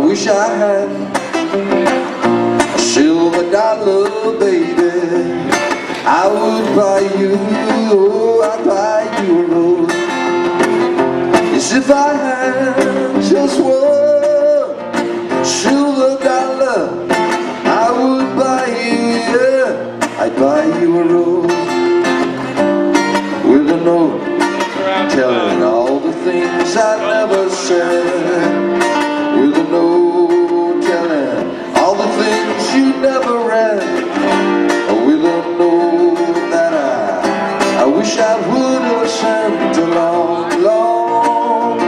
wish I had a silver dollar, baby. I would buy you, oh, I'd buy you a rose. Yes, if I had just one silver dollar, I would buy you, yeah, I'd buy you a rose. With a note telling all the things I never said. With a note telling all the things you never read. With a note that I wish I would have sent a long, long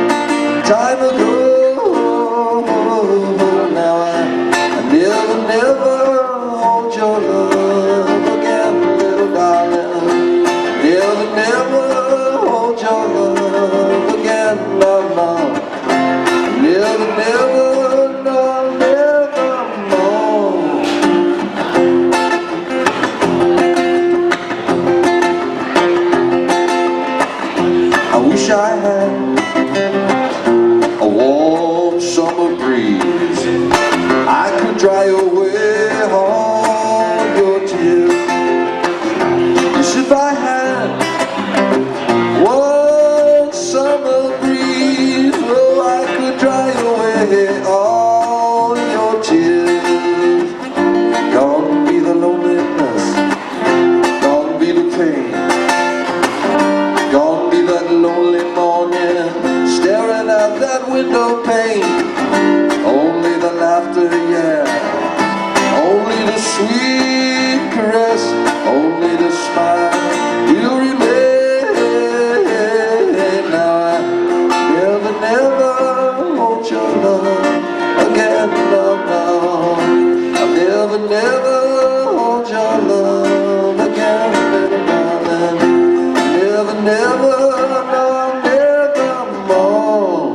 time ago. Now I never hold your love again, little darling. Never hold your love again, no, no. Never, no, never more. I wish I had a warm summer breeze. I could dry away all your tears. Yes, if I had one summer breeze, oh, I could dry away all your tears. Gone be the loneliness, gone be the pain, gone be that lonely morning, staring out that window pane. Only the laughter, yeah, only the sweet caress, only the smile will remain. Now I never hold your love again, no, no. I'll never hold your love again, little darling. Never, no, never more.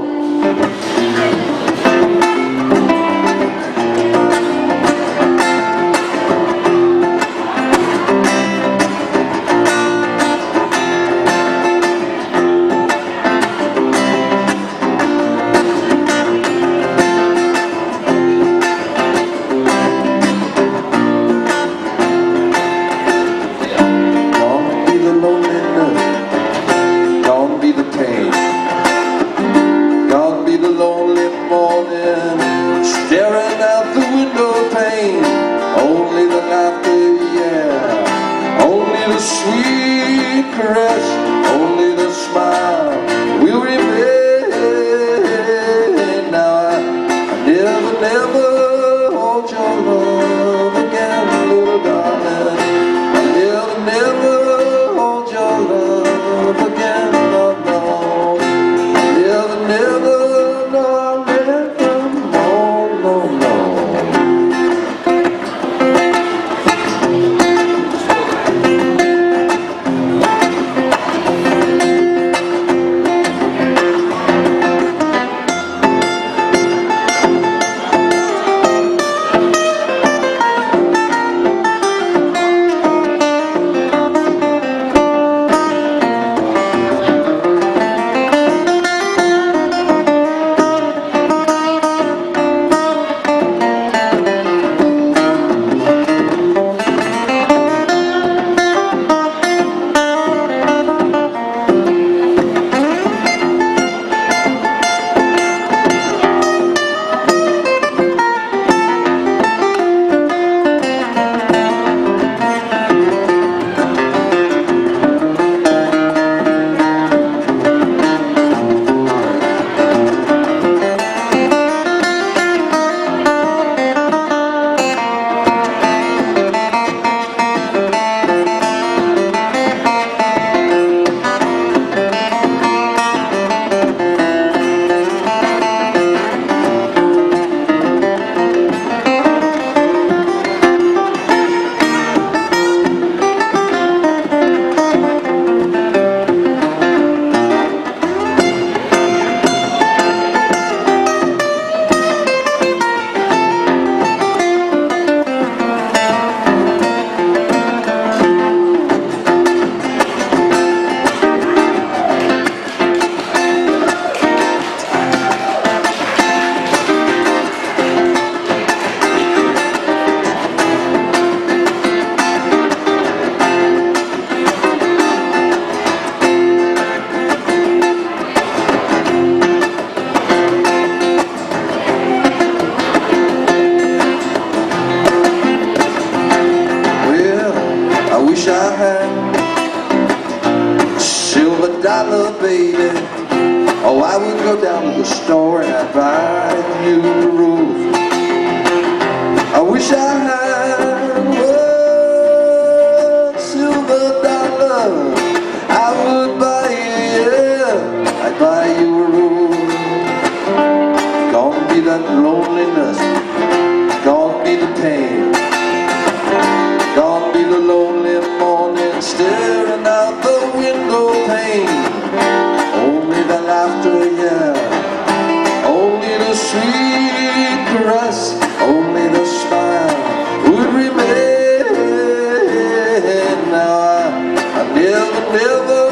Staring out the window pane, only the laughter, yeah, only the sweet caress, only the smile will remain. Now I never hold your love again, little darling. I never hold your love again, no, no. Never, no, never. baby. Oh, I would go down to the store and I'd buy you a rose. I wish I had one silver dollar. I would buy you, yeah, I'd buy you a rose. Gonna be that loneliness, gonna be the pain, gonna be the lonely morning staring out the window pane. Only the laughter, yeah, only the sweet caress, only the smile would remain. Now I never, never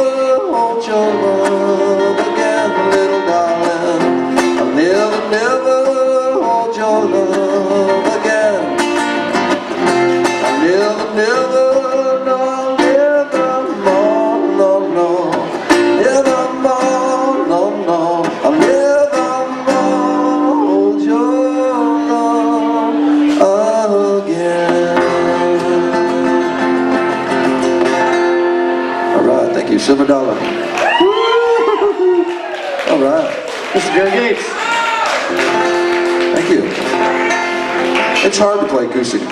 want your love again, little darling. I'll never, never want your love again. I'll never, never, no, I'll never more, no, no, never more, no, no. I'll never more hold your love again. All right, thank you, silver dollar. All right, Mr. Gary Gates. thank you. It's hard to play acoustic.